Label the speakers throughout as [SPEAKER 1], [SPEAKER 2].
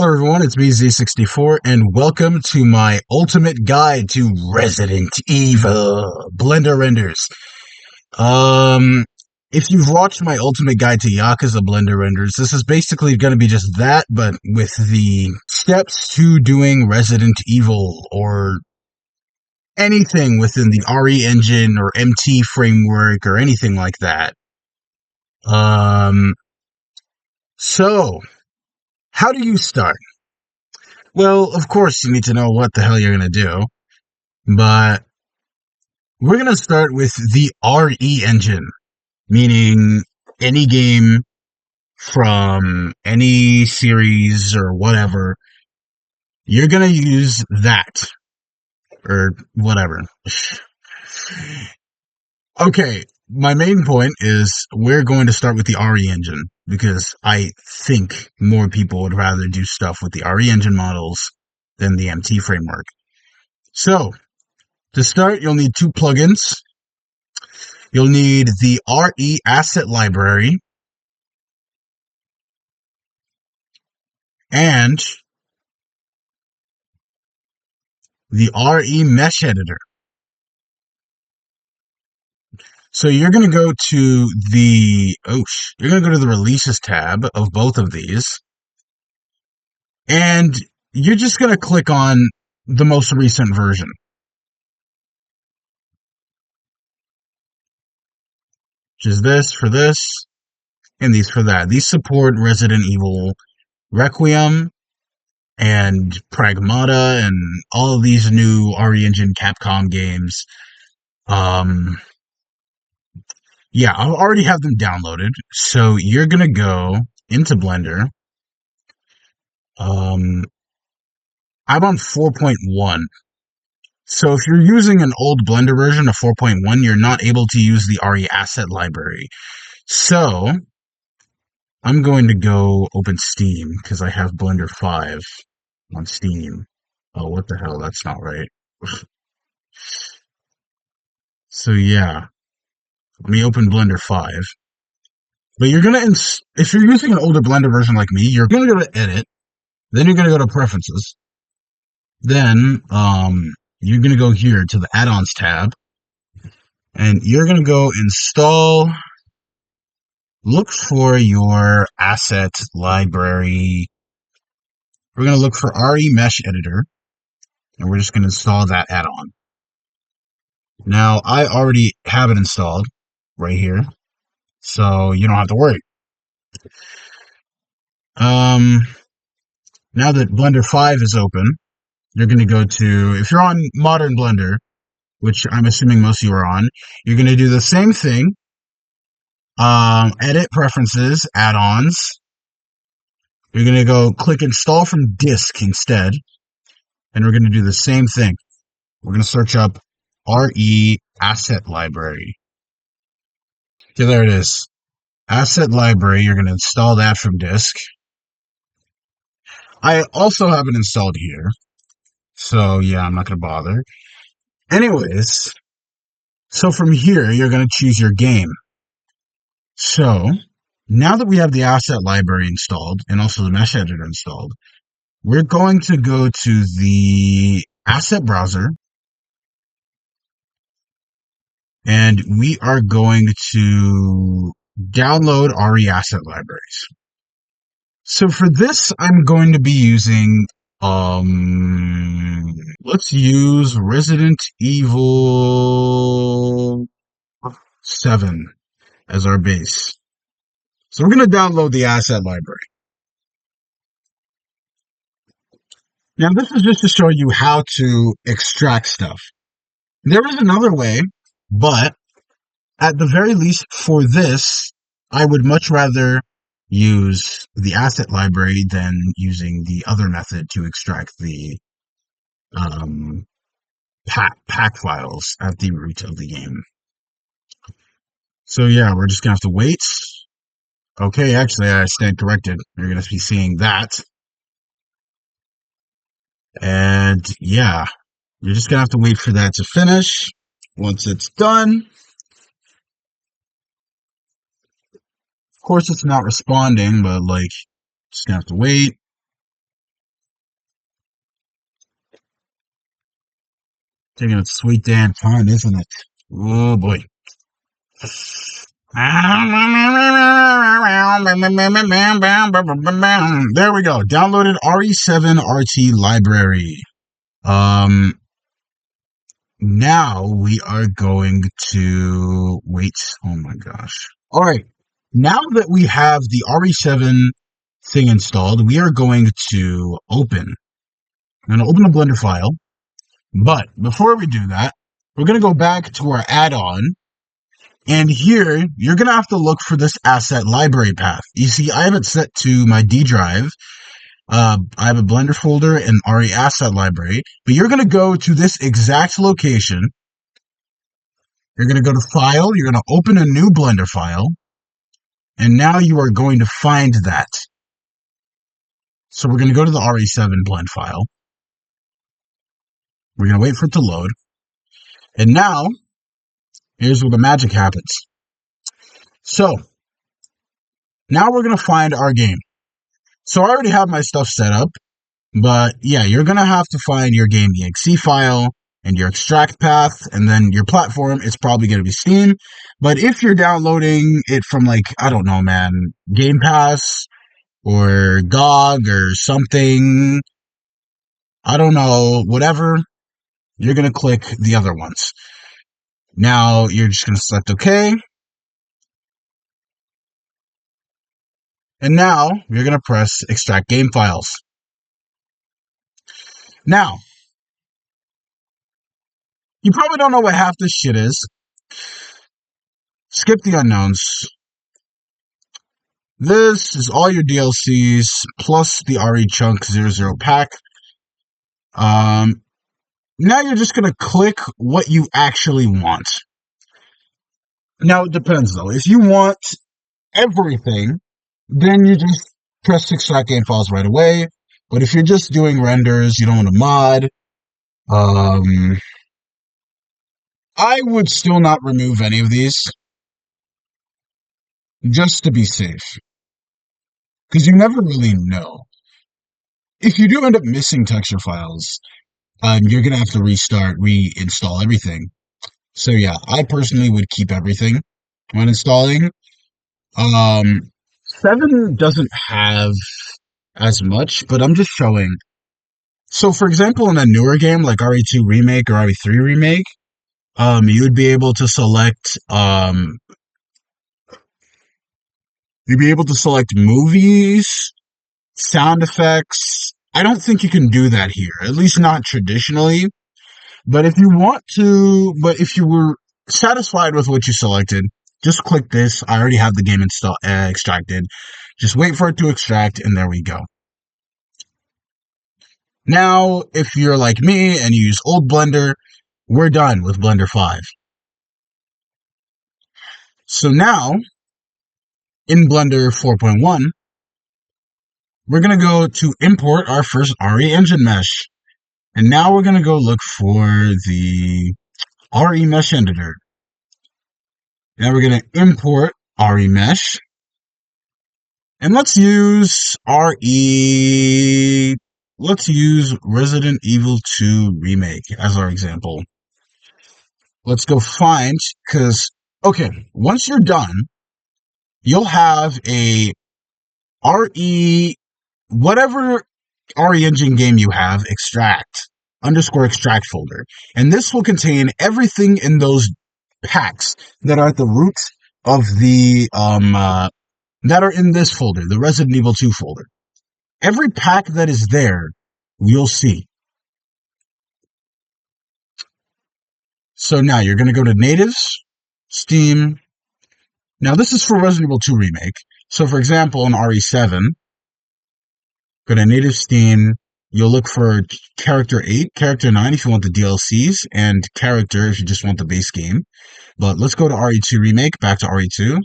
[SPEAKER 1] Hello everyone, it's me Z64 and welcome to my ultimate guide to Resident Evil Blender renders. Um if you've watched my ultimate guide to Yakuza Blender renders, this is basically going to be just that, but with the steps to doing Resident Evil or anything within the RE engine or MT framework or anything like that. Um so how do you start? Well, of course, you need to know what the hell you're going to do, but we're going to start with the RE engine, meaning any game from any series or whatever. You're going to use that or whatever. Okay, my main point is we're going to start with the RE engine because I think more people would rather do stuff with the RE engine models than the MT framework. So, to start, you'll need two plugins. You'll need the RE asset library and the RE mesh editor. So you're going to go to you're going to go to the releases tab of both of these, and you're just going to click on the most recent version. Which is this for this, and these for that. These support Resident Evil Requiem and Pragmata and all of these new RE Engine Capcom games. Yeah, I already have them downloaded. So you're gonna go into Blender. I'm on 4.1. So if you're using an old Blender version of 4.1, you're not able to use the RE asset library. So I'm going to go open Steam because I have Blender 5 on Steam. Oh, what the hell? That's not right. So yeah, let me open Blender 5. But you're gonna, if you're using an older Blender version like me, you're gonna go to Edit, then you're gonna go to Preferences, then you're gonna go here to the Add-ons tab, and you're gonna go Install. Look for your asset library. We're gonna look for RE Mesh Editor, and we're just gonna install that add-on. Now I already have it installed right here, so you don't have to worry. Now that Blender 5 is open, you're going to go to, if you're on Modern Blender, which I'm assuming most of you are on, you're going to do the same thing. Edit Preferences, Add-ons. You're going to go click Install from Disk instead, and we're going to do the same thing. We're going to search up RE Asset Library. Okay, there it is. Asset Library, you're going to install that from Disk. I also have it installed here, so yeah, I'm not going to bother. Anyways, so from here, you're going to choose your game. So, now that we have the asset library installed, and also the mesh editor installed, we're going to go to the asset browser, and we are going to download RE asset libraries. So for this, I'm going to be using, let's use Resident Evil 7 as our base. So we're going to download the asset library. Now this is just to show you how to extract stuff. There is another way, but at the very least for this, I would much rather use the asset library than using the other method to extract the pack files at the root of the game. So yeah, we're just gonna have to wait. Okay, actually I stand corrected. You're gonna be seeing that. And yeah, you're just gonna have to wait for that to finish. Once it's done, of course it's not responding, but like, just gonna have to wait. Taking its sweet damn time, isn't it? Oh boy. There we go. Downloaded RE7 RT library. Um, Now we are going to wait. Oh my gosh. All right. Now that we have the RE7 thing installed, we are going to open. I'm going to open a Blender file. But before we do that, we're going to go back to our add-on. And here, you're going to have to look for this asset library path. You see, I have it set to my D drive. I have a Blender folder and RE asset library. But you're going to go to this exact location. You're going to go to File. You're going to open a new Blender file. And now you are going to find that. So we're going to go to the RE7 blend file. We're going to wait for it to load. And now, here's where the magic happens. So, now we're going to find our game. So I already have my stuff set up. But yeah, you're going to have to find your game exe file and your extract path, and then your platform is probably going to be Steam. But if you're downloading it from, like, I don't know, man, Game Pass or GOG or something, I don't know, whatever, you're going to click the other ones. Now you're just going to select OK. And now you're going to press extract game files. Now, you probably don't know what half this shit is. Skip the unknowns. This is all your DLCs plus the RE Chunk 00 pack. Now you're just going to click what you actually want. Now it depends though. If you want everything, then you just press extract game files right away. But if you're just doing renders, you don't want to mod, I would still not remove any of these just to be safe. Because you never really know. If you do end up missing texture files, you're going to have to reinstall everything. So yeah, I personally would keep everything when installing. 7 doesn't have as much, but I'm just showing. So for example, in a newer game like RE2 Remake or RE3 Remake, you would be able to select, you'd be able to select movies, sound effects. I don't think you can do that here, at least not traditionally. But if you want to, but if you were satisfied with what you selected, just click this. I already have the game extracted. Just wait for it to extract, and there we go. Now, if you're like me and you use old Blender, we're done with Blender 5. So now, in Blender 4.1, we're going to go to import our first RE engine mesh. And now we're going to go look for the RE mesh editor. Now we're going to import RE mesh. And let's use let's use Resident Evil 2 Remake as our example. Let's go find, okay, once you're done, you'll have a whatever RE engine game you have, extract folder. And this will contain everything in those packs that are at the root of the, that are in this folder, the Resident Evil 2 folder. Every pack that is there, you'll see. So now you're going to go to Natives, Steam. Now this is for Resident Evil 2 Remake. So for example, in RE7, go to Native Steam. You'll look for Character 8, Character 9 if you want the DLCs, and Character if you just want the base game. But let's go to RE2 Remake, back to RE2.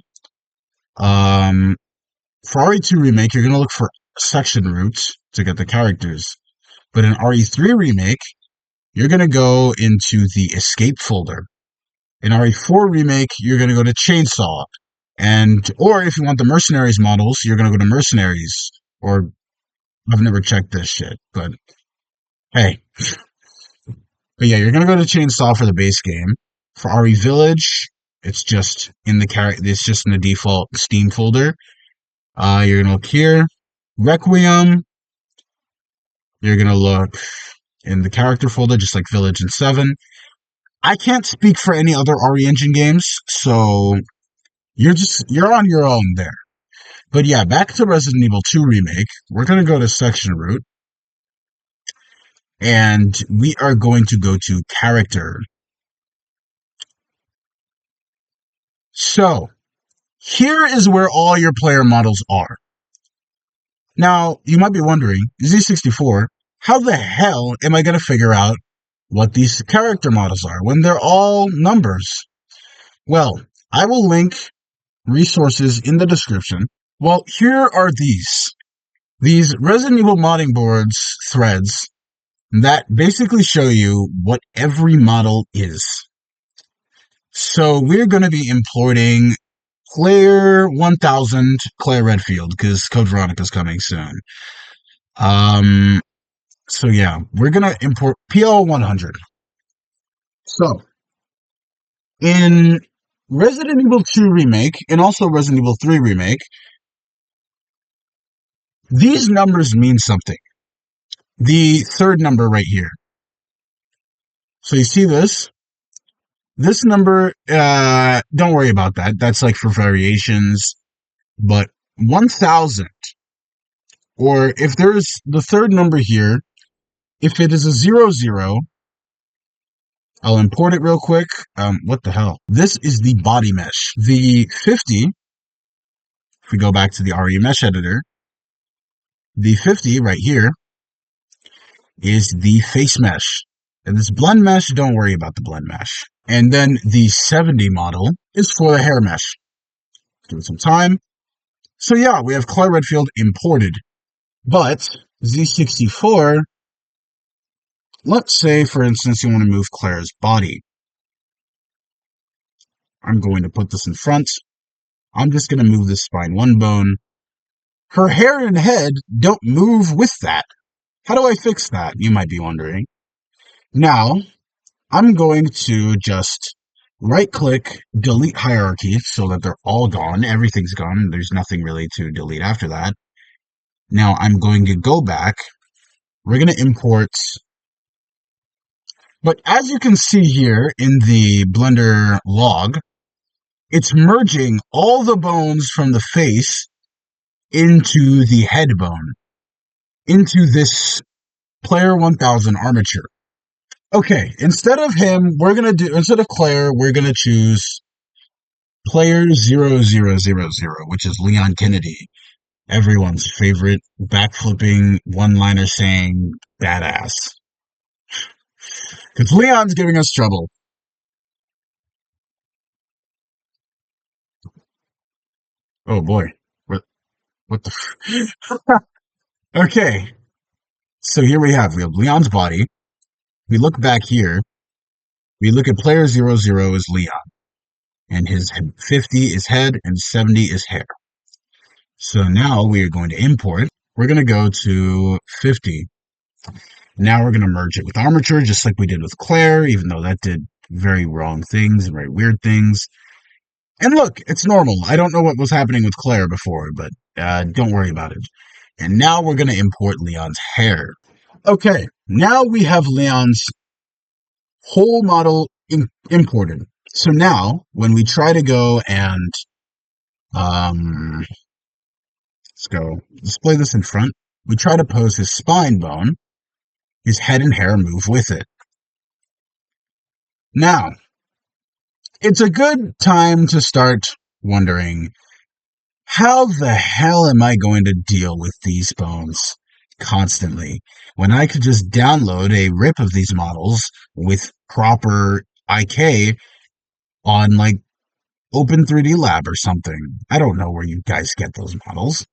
[SPEAKER 1] For RE2 Remake, you're going to look for section roots to get the characters. But in RE3 Remake, you're going to go into the Escape folder. In RE4 Remake, you're going to go to Chainsaw. Or if you want the Mercenaries models, you're going to go to Mercenaries. Or, I've never checked this shit, but hey. But yeah, you're gonna go to Chainsaw for the base game. For RE Village, it's just in the it's just in the default Steam folder. You're gonna look here. Requiem, you're gonna look in the character folder, just like Village and 7. I can't speak for any other RE Engine games, so you're on your own there. But yeah, back to Resident Evil 2 Remake. We're gonna go to section root, and we are going to go to character. So here is where all your player models are. Now, you might be wondering, Z64, how the hell am I going to figure out what these character models are when they're all numbers? Well, I will link resources in the description. Well, here are these Resident Evil modding boards threads that basically show you what every model is. So we're going to be importing Claire 1000, Claire Redfield, because Code Veronica's coming soon. Um, so yeah, we're gonna import PL 100. So in Resident Evil 2 Remake and also Resident Evil 3 Remake, these numbers mean something. The third number right here. So you see this? This number, don't worry about that. That's like for variations. But 1000, or if there's the third number here, if it is a 00, I'll import it real quick. What the hell? This is the body mesh. The 50, if we go back to the RE mesh editor, the 50 right here is the face mesh. And this blend mesh, don't worry about the blend mesh. And then the 70 model is for the hair mesh. Give it some time. So yeah, we have Claire Redfield imported. But Z64, let's say, for instance, you want to move Claire's body. I'm going to put this in front. I'm just going to move this spine one bone. Her hair and head don't move with that. How do I fix that? You might be wondering. Now, I'm going to just right-click, delete hierarchy so that they're all gone. Everything's gone. There's nothing really to delete after that. Now, I'm going to go back. We're going to import. But as you can see here in the Blender log, it's merging all the bones from the face into the head bone, into this player 1000 armature. Okay, instead of Claire, we're gonna choose player 0000, which is Leon Kennedy, everyone's favorite backflipping one-liner saying badass. Because Leon's giving us trouble. Oh boy. What the Okay. So here we have Leon's body. We look back here. We look at player 00 is Leon. And his 50 is head and 70 is hair. So now we are going to import. We're going to go to 50. Now we're going to merge it with armature, just like we did with Claire, even though that did very wrong things and very weird things. And look, it's normal. I don't know what was happening with Claire before, but don't worry about it. And now we're going to import Leon's hair. Okay, now we have Leon's whole model imported. So now, when we try to go and let's go display this in front, we try to pose his spine bone, his head and hair move with it. Now, it's a good time to start wondering, how the hell am I going to deal with these bones constantly when I could just download a rip of these models with proper IK on like Open 3D Lab or something? I don't know where you guys get those models.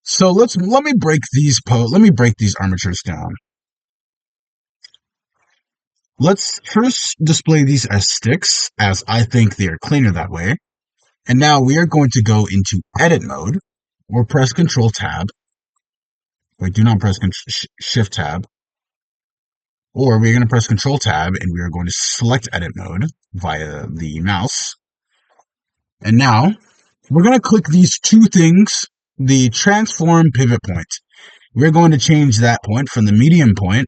[SPEAKER 1] So let me break these armatures down. Let's first display these as sticks, as I think they are cleaner that way. And now we are going to go into edit mode, or press Control Tab, Wait, do not press Shift Tab. Or we're going to press Control Tab and we are going to select Edit Mode via the mouse. And now we're going to click these two things, the Transform Pivot Point. We're going to change that point from the medium point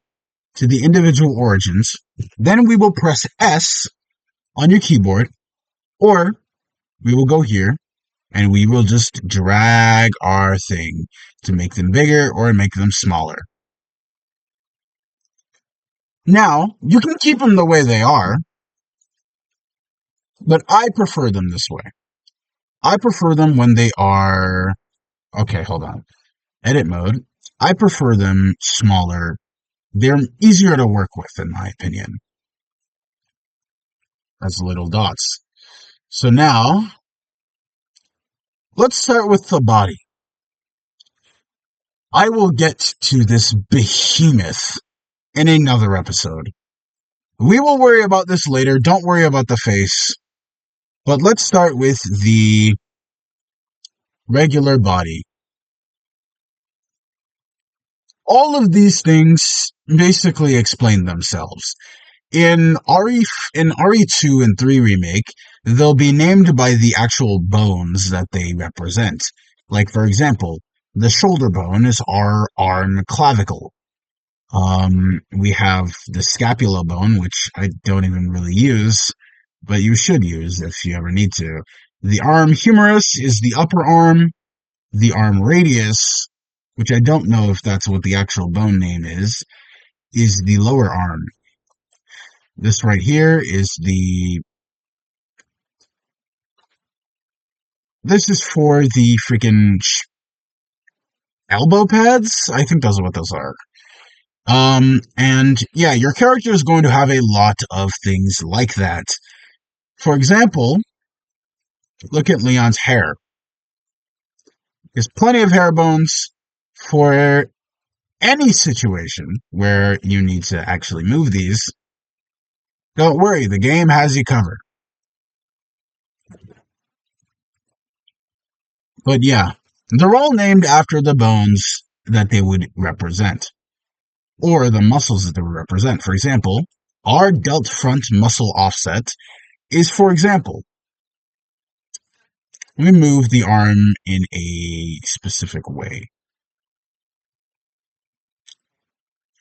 [SPEAKER 1] to the individual origins. Then we will press S on your keyboard, or we will go here and we will just drag our thing to make them bigger or make them smaller. Now, you can keep them the way they are, but I prefer them this way. I prefer them when they are... Okay, hold on. Edit mode. I prefer them smaller. They're easier to work with, in my opinion, as little dots. So now, let's start with the body. I will get to this behemoth in another episode. We will worry about this later. Don't worry about the face. But let's start with the regular body. All of these things basically explain themselves. In RE2 and 3 remake, they'll be named by the actual bones that they represent. Like, for example, the shoulder bone is our arm clavicle. We have the scapula bone, which I don't even really use, but you should use if you ever need to. The arm humerus is the upper arm. The arm radius, which I don't know if that's what the actual bone name is the lower arm. This right here is this is for the freaking elbow pads? I think those are what those are. And yeah, your character is going to have a lot of things like that. For example, look at Leon's hair. There's plenty of hair bones for any situation where you need to actually move these. Don't worry, the game has you covered. But yeah, they're all named after the bones that they would represent, or the muscles that they would represent. For example, our delt front muscle offset is, for example, let me move the arm in a specific way.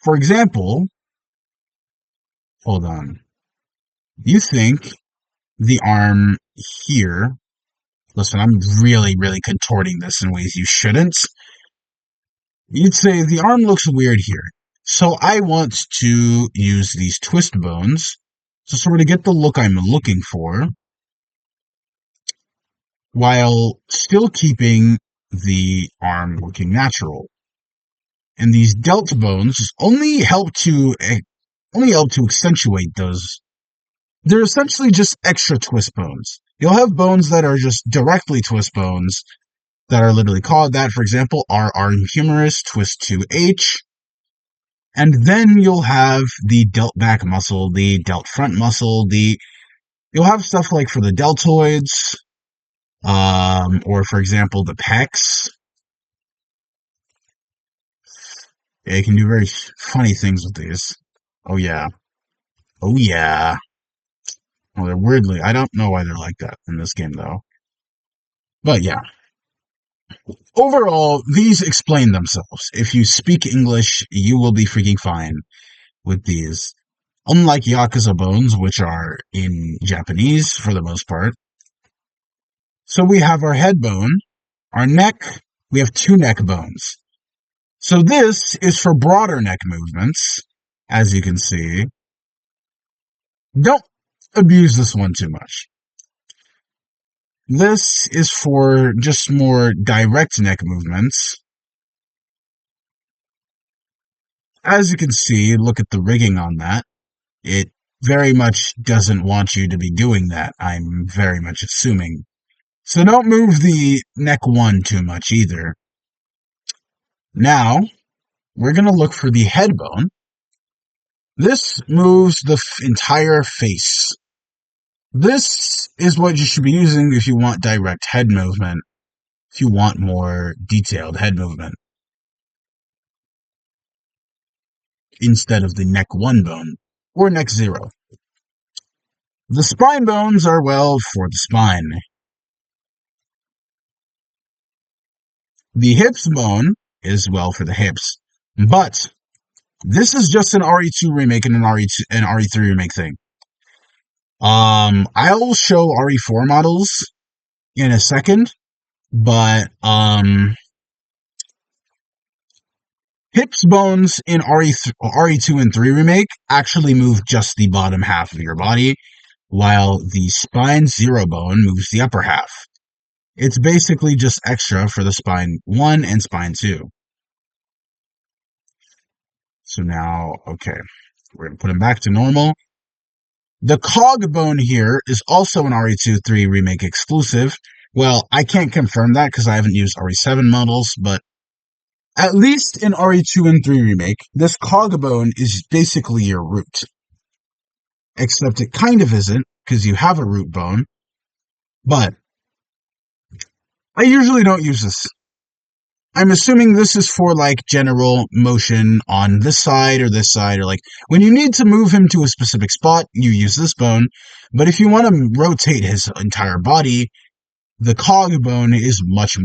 [SPEAKER 1] For example, hold on. You think the arm here, listen, I'm really, really contorting this in ways you shouldn't. You'd say the arm looks weird here. So I want to use these twist bones to sort of get the look I'm looking for, while still keeping the arm looking natural. And these delt bones only help to accentuate those. They're essentially just extra twist bones. You'll have bones that are just directly twist bones that are literally called that. For example, our arm humerus, twist to H. And then you'll have the delt back muscle, the delt front muscle, you'll have stuff like for the deltoids, or for example, the pecs. Yeah, you can do very funny things with these. Oh yeah. Oh yeah. Oh, they're weirdly, I don't know why they're like that in this game though. But yeah. Overall, these explain themselves. If you speak English, you will be freaking fine with these. Unlike Yakuza bones, which are in Japanese for the most part. So we have our head bone, our neck, we have two neck bones. So this is for broader neck movements, as you can see. Don't abuse this one too much. This is for just more direct neck movements. As you can see, look at the rigging on that. It very much doesn't want you to be doing that, I'm very much assuming. So don't move the neck one too much either. Now, we're going to look for the head bone. This moves the entire face. This is what you should be using if you want direct head movement, if you want more detailed head movement. instead of the neck 1 bone, or neck 0. The spine bones are, well, for the spine. The hips bone is, well, for the hips. But this is just an RE2 remake and an RE3 remake thing. I'll show RE4 models in a second, but hips bones in RE2 and 3 remake actually move just the bottom half of your body, while the spine 0 bone moves the upper half. It's basically just extra for the spine 1 and spine 2. So now, okay, we're going to put them back to normal. The cog bone here is also an RE2-3 remake exclusive. Well, I can't confirm that because I haven't used RE7 models, but at least in RE2 and 3 remake, this cog bone is basically your root. Except it kind of isn't, because you have a root bone. But I usually don't use this. I'm assuming this is for, like, general motion on this side, or like, when you need to move him to a specific spot, you use this bone, but if you want to rotate his entire body, the cog bone is much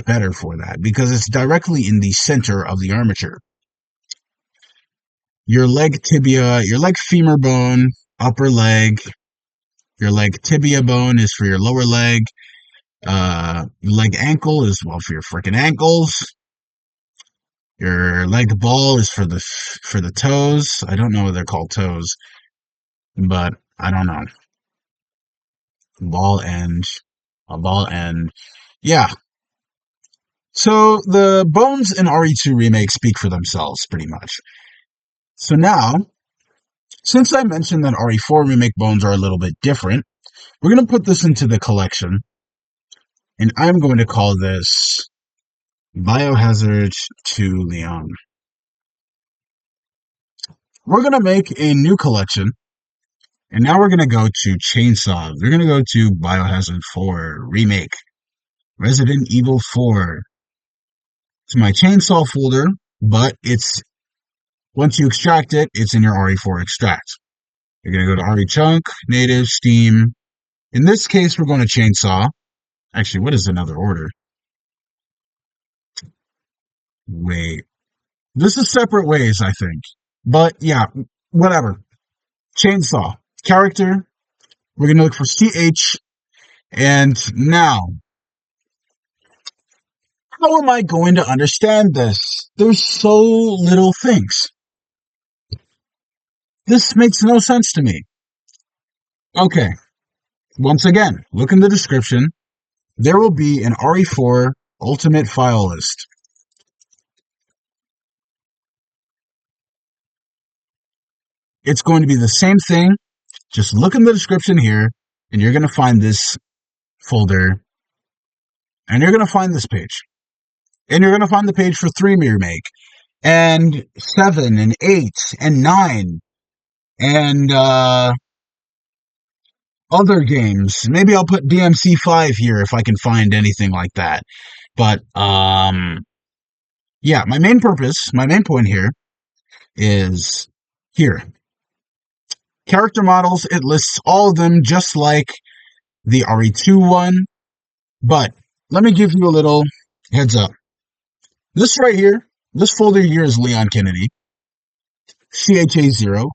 [SPEAKER 1] better for that, because it's directly in the center of the armature. Your leg tibia, your leg femur bone, upper leg, your leg tibia bone is for your lower leg, leg ankle is, well, for your freaking ankles. Your leg ball is for the toes. I don't know what they're called toes, but I don't know. Ball end, a ball end. Yeah. So the bones in RE2 remake speak for themselves, pretty much. So now, since I mentioned that RE4 remake bones are a little bit different, we're going to put this into the collection, and I'm going to call this Biohazard 2 Leon. We're going to make a new collection, and now we're going to go to Chainsaw. We're going to go to Biohazard 4 Remake, Resident Evil 4. It's my Chainsaw folder, but once you extract it, it's in your RE4 extract. You're going to go to RE Chunk, Native, Steam. In this case, we're going to Chainsaw. Actually, what is another order? Wait. This is separate ways, I think. But yeah, whatever. Chainsaw. Character. We're going to look for CH. And now, how am I going to understand this? There's so little things. This makes no sense to me. Okay. Once again, look in the description. There will be an RE4 Ultimate file list. It's going to be the same thing. Just look in the description here, and you're going to find this folder, and you're going to find this page. And you're going to find the page for 3 Remake, and 7, and 8, and 9, and other games. Maybe I'll put DMC 5 here if I can find anything like that. But, yeah, my main point here is here. Character models, it lists all of them just like the RE2 one, but let me give you a little heads up. This right here, this folder here is Leon Kennedy, CHA0,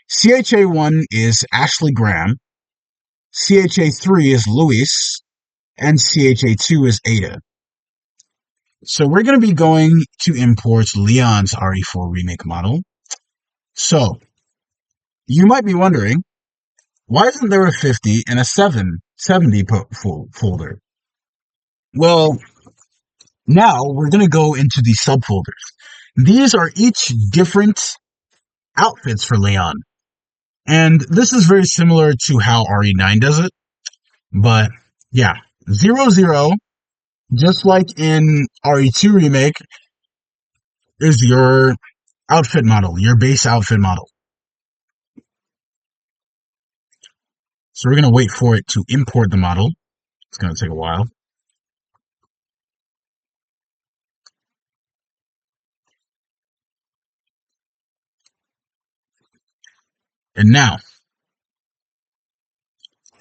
[SPEAKER 1] CHA1 is Ashley Graham, CHA3 is Luis, and CHA2 is Ada. So we're going to be going to import Leon's RE4 remake model. So, you might be wondering, why isn't there a 50 and a 70 folder? Well, now we're going to go into the subfolders. These are each different outfits for Leon. And this is very similar to how RE9 does it. But yeah, 00, just like in RE2 Remake, is your outfit model, your base outfit model. So we're going to wait for it to import the model. It's going to take a while. And now,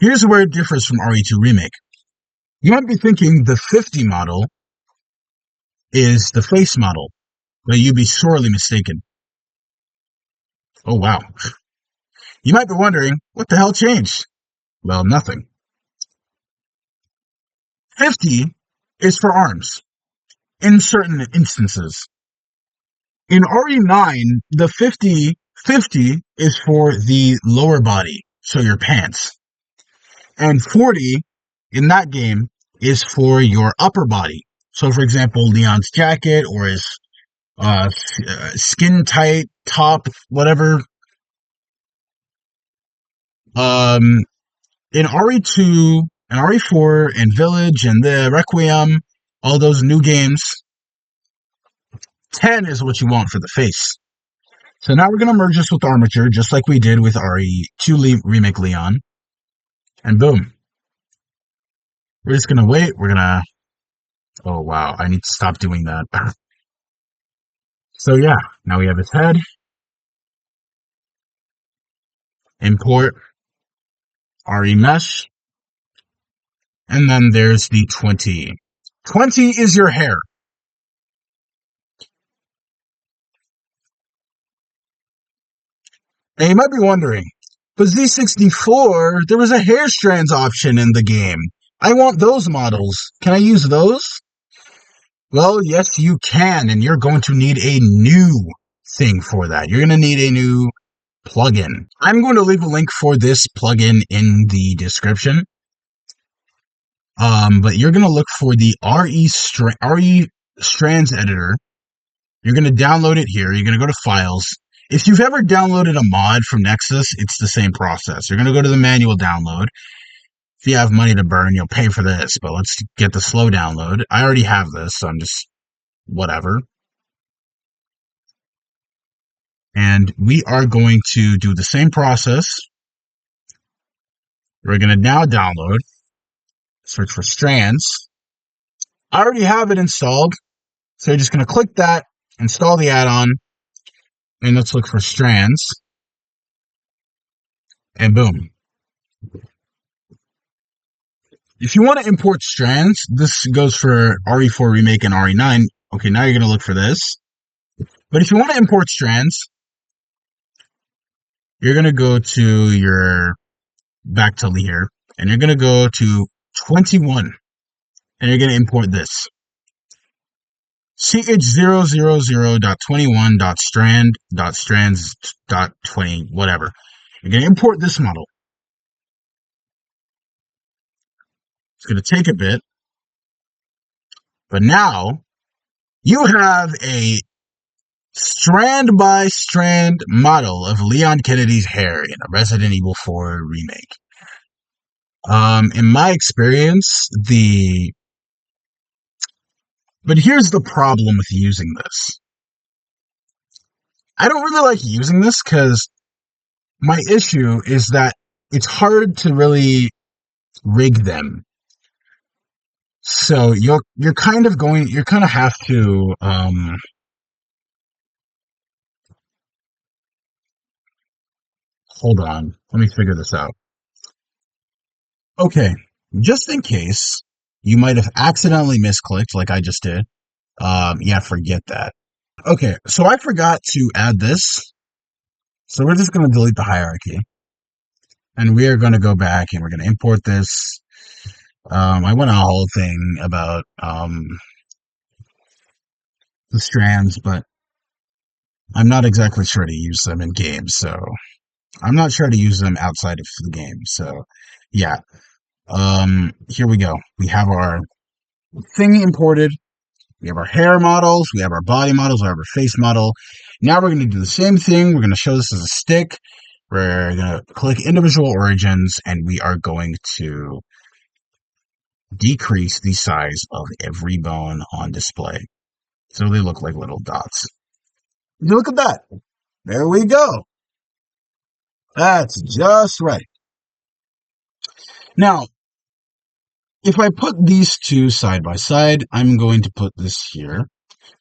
[SPEAKER 1] here's where it differs from RE2 Remake. You might be thinking the 50 model is the face model, but you'd be sorely mistaken. Oh wow. You might be wondering, what the hell changed? Well, nothing. 50 is for arms, in certain instances. In RE9, the 50 is for the lower body, so your pants. And 40 in that game is for your upper body. So, for example, Leon's jacket or his skin tight top, whatever. Um, in RE2 and RE4 and Village and the Requiem, all those new games, 10 is what you want for the face. So now we're going to merge this with Armature, just like we did with RE2 Remake Leon. And boom. We're just going to wait. We're going to... Oh, wow. I need to stop doing that. So yeah, now we have his head. Import RE Mesh. And then there's the 20. 20 is your hair. And you might be wondering, but Z64, there was a hair strands option in the game. I want those models. Can I use those? Well, yes, you can, and you're going to need a new thing for that. You're going to need a new plugin. I'm going to leave a link for this plugin in the description. But you're going to look for the RE Strands Editor. You're going to download it here. You're going to go to Files. If you've ever downloaded a mod from Nexus, it's the same process. You're going to go to the manual download. If you have money to burn, you'll pay for this, but let's get the slow download. I already have this, so I'm just whatever. And we are going to do the same process. We're going to now download, search for Strands. I already have it installed, so you're just going to click that, install the add-on, and let's look for Strands. And boom. If you want to import strands, this goes for RE4 Remake and RE9. Okay, now you're going to look for this. But if you want to import strands, you're going to go to your back to here, and you're going to go to 21, and you're going to import this. ch000.21.strand.strands.20, whatever. You're going to import this model. It's going to take a bit. But now, you have a strand by strand model of Leon Kennedy's hair in a Resident Evil 4 remake. In my experience, but here's the problem with using this. I don't really like using this because my issue is that it's hard to really rig them. So you kind of have to hold on, let me figure this out. Okay, just in case you might have accidentally misclicked like I just did. Yeah, forget that. Okay, so I forgot to add this. So we're just going to delete the hierarchy. And we are going to go back and we're going to import this. I went on a whole thing about the strands, but I'm not exactly sure to use them in games, so I'm not sure to use them outside of the game. So yeah, here we go. We have our thing imported. We have our hair models. We have our body models. We have our face model. Now we're going to do the same thing. We're going to show this as a stick. We're going to click individual origins, and we are going to decrease the size of every bone on display. So they look like little dots. Look at that. There we go. That's just right. Now, if I put these two side by side, I'm going to put this here.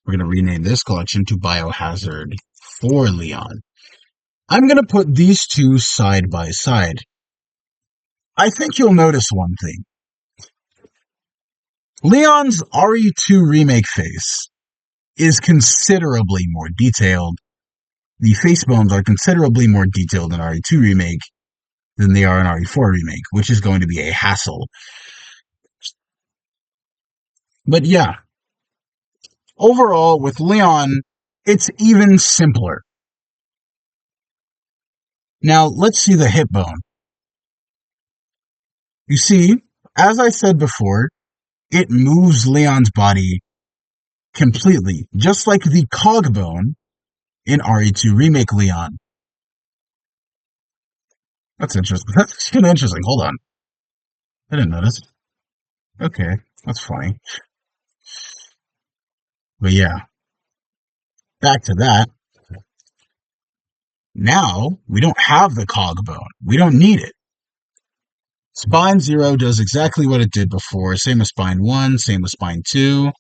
[SPEAKER 1] We're going to rename this collection to Biohazard for Leon. I'm going to put these two side by side. I think you'll notice one thing. Leon's RE2 remake face is considerably more detailed. The face bones are considerably more detailed in RE2 remake than they are in RE4 remake, which is going to be a hassle. But yeah, overall, with Leon, it's even simpler. Now, let's see the hip bone. You see, as I said before, it moves Leon's body completely, just like the cog bone in RE2 Remake Leon. That's interesting. That's kind of interesting. Hold on. I didn't notice. Okay, that's funny. But yeah, back to that. Now, we don't have the cog bone. We don't need it. Spine 0 does exactly what it did before. Same with Spine 1, same with Spine 2.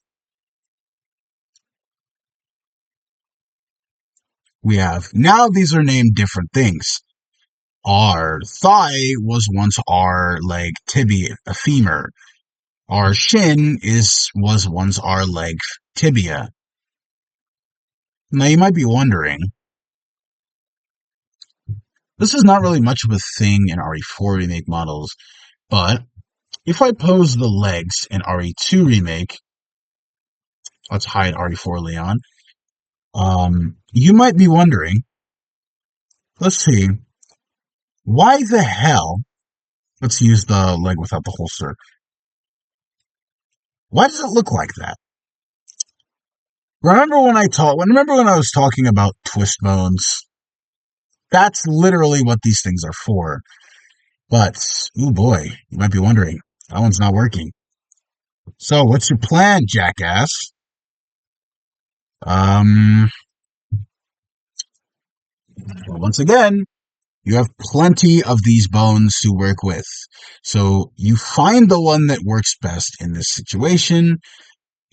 [SPEAKER 1] We have, now these are named different things. Our thigh was once our leg tibia, a femur. Our shin was once our leg tibia. Now you might be wondering, this is not really much of a thing in RE4 remake models, but if I pose the legs in RE2 remake, let's hide RE4 Leon. You might be wondering, let's see, why the hell, let's use the leg without the holster. Why does it look like that? Remember when I was talking about twist bones? That's literally what these things are for. But, oh boy, you might be wondering, that one's not working. So, what's your plan, jackass? Well, once again, you have plenty of these bones to work with. So, you find the one that works best in this situation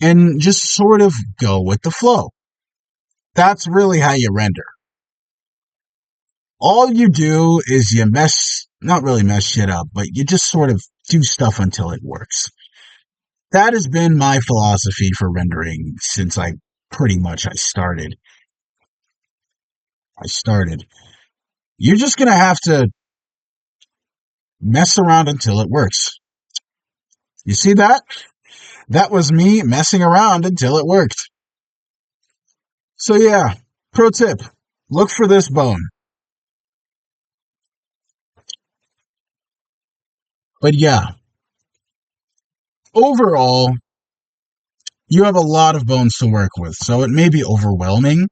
[SPEAKER 1] and just sort of go with the flow. That's really how you render. All you do is you not really mess shit up, but you just sort of do stuff until it works. That has been my philosophy for rendering since I started. You're just gonna have to mess around until it works. You see that? That was me messing around until it worked. So yeah, pro tip, look for this bone. But yeah, overall, you have a lot of bones to work with, so it may be overwhelming.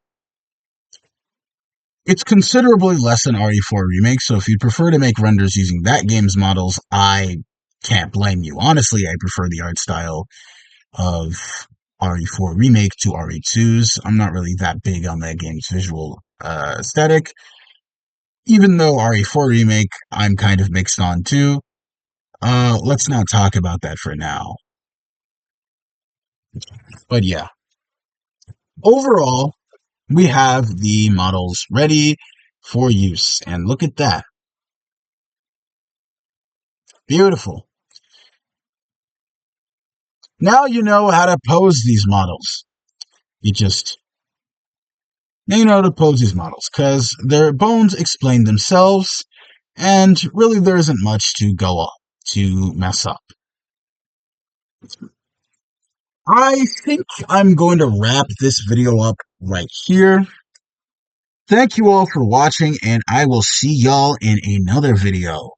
[SPEAKER 1] It's considerably less than RE4 Remake, so if you prefer to make renders using that game's models, I can't blame you. Honestly, I prefer the art style of RE4 Remake to RE2's. I'm not really that big on that game's visual aesthetic. Even though RE4 Remake, I'm kind of mixed on too. Let's not talk about that for now. But yeah, overall, we have the models ready for use. And look at that. Beautiful. Now you know how to pose these models. Now you know how to pose these models, because their bones explain themselves, and really there isn't much to go up, to mess up. I think I'm going to wrap this video up right here. Thank you all for watching, and I will see y'all in another video.